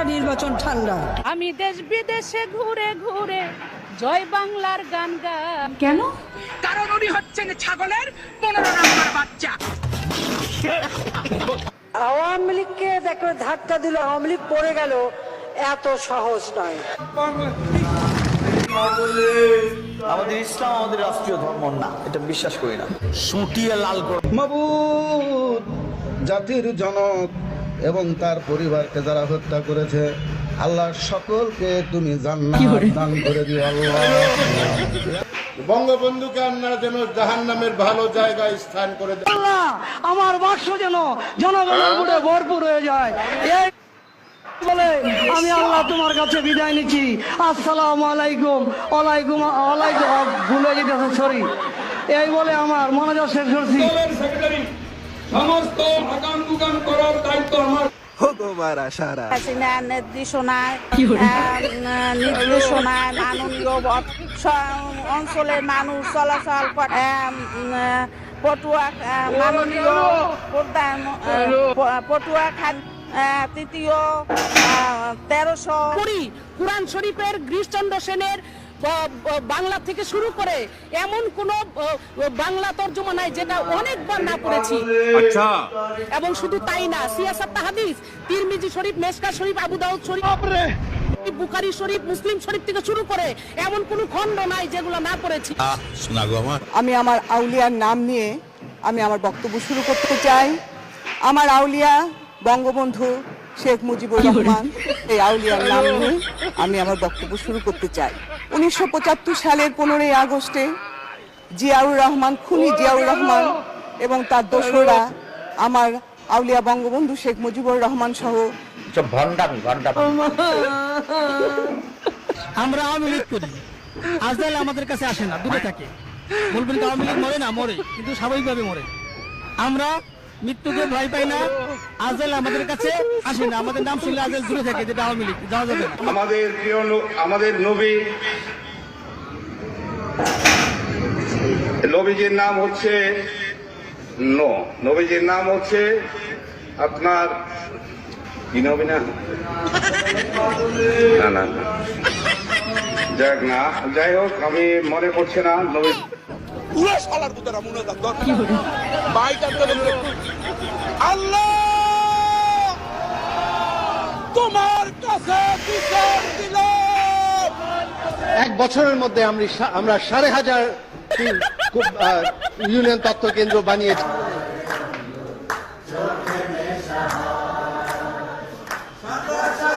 নির্বাচন ঠান্ডা। আমি দেশ বিদেশে ঘুরে ঘুরে জয় বাংলার গান গান। কেন? কারণ উনি হচ্ছেন ছাগলের 15 নম্বর বাচ্চা। আওয়ামী লীগকে দেখো ধাক্কা দিল, আওয়ামী লীগ পড়ে গেল, এত সহজ নয়। আমাদের ইসলাম আমাদের রাষ্ট্রীয় ধর্ম না, এটা বিশ্বাস করি না। সুটিয়ে লাল করে মাবুদ, জাতির জনক এবং তার পরিবারকে যারা হত্যা করেছে, আল্লাহ সকলকে তুমি জান্নাত দান করে দিও আল্লাহ। বঙ্গবন্ধুকে আপনারা যেন জাহান্নামের ভালো জায়গায় স্থান করে দেন। আল্লাহ, আমার বাক্স যেন জনগণের ভোটে ভরপুর হয়ে যায়, এই বলে আমি আল্লাহ তোমার কাছে বিদায় নিচ্ছি। আসসালামু আলাইকুম। ওয়ালাইকুম ওয়ালাইকুম, ভুলে যেতেছে, সরি। এই বলে আমার মনোযোগ শেষ করছি। সমস্ত আগাম গুগাম করার দায়িত্ব আমার। নির্দেশনায় মাননীয় অঞ্চলের মানুষ চলাচল করে। পটুয়া মাননীয় পটুয়া খান তৃতীয় 1300 কুরআন শরীফের গিরিশচন্দ্র সেনের বাংলা থেকে শুরু করে এমন কোন বাংলা তর্জমা নাই যেটা অনেকবার না পড়েছি। আচ্ছা, এবং শুধু তাই না, সিয়াসাত হাদিস, তিরমিজি শরীফ, মেশকা শরীফ, আবু দাউদ শরীফ, বুখারী শরীফ, মুসলিম শরীফ থেকে শুরু করে এমন কোন খণ্ড নাই যেগুলো না পড়েছি। আমি আমার আউলিয়ার নাম নিয়ে আমি আমার বক্তব্য শুরু করতে চাই। আমার আউলিয়া বঙ্গবন্ধু শেখ মুজিবুর রহমান, এই আউলিয়ার নাম নিয়ে আমি আমার বক্তব্য শুরু করতে চাই। 1975 সালের 15ই আগস্টে জিয়াউর রহমান, খুনি জিয়াউর রহমান এবং তার দোসররা আমার আউলিয়া বঙ্গবন্ধু শেখ মুজিবুর রহমান সহ আমরা আওয়ামী লীগ করি, আজকাল আমাদের কাছে আসে না, দূরে থাকে। বলবেন আওয়ামী লীগ মরে না, মরে, কিন্তু স্বাভাবিকভাবে মরে। আমরা মৃত্যুকে ভয় পাই না, আজকাল আমাদের কাছে আসে না, আমাদের নাম শুনলে আজকাল দূরে থাকে, যেটা আওয়ামী লীগ যাওয়া যাবে না। আমাদের প্রিয় আমাদের নবীজির নাম হচ্ছে নবীজির নাম হচ্ছে আপনার কি নবী না? না যাই হোক, আমি মনে করছি না নবী। আল্লাহ তোমার কাছে বিচার দিলাম। 1 বছরের মধ্যে আমরা 5,500 ইউনিয়ন তথ্য কেন্দ্র বানিয়েছি।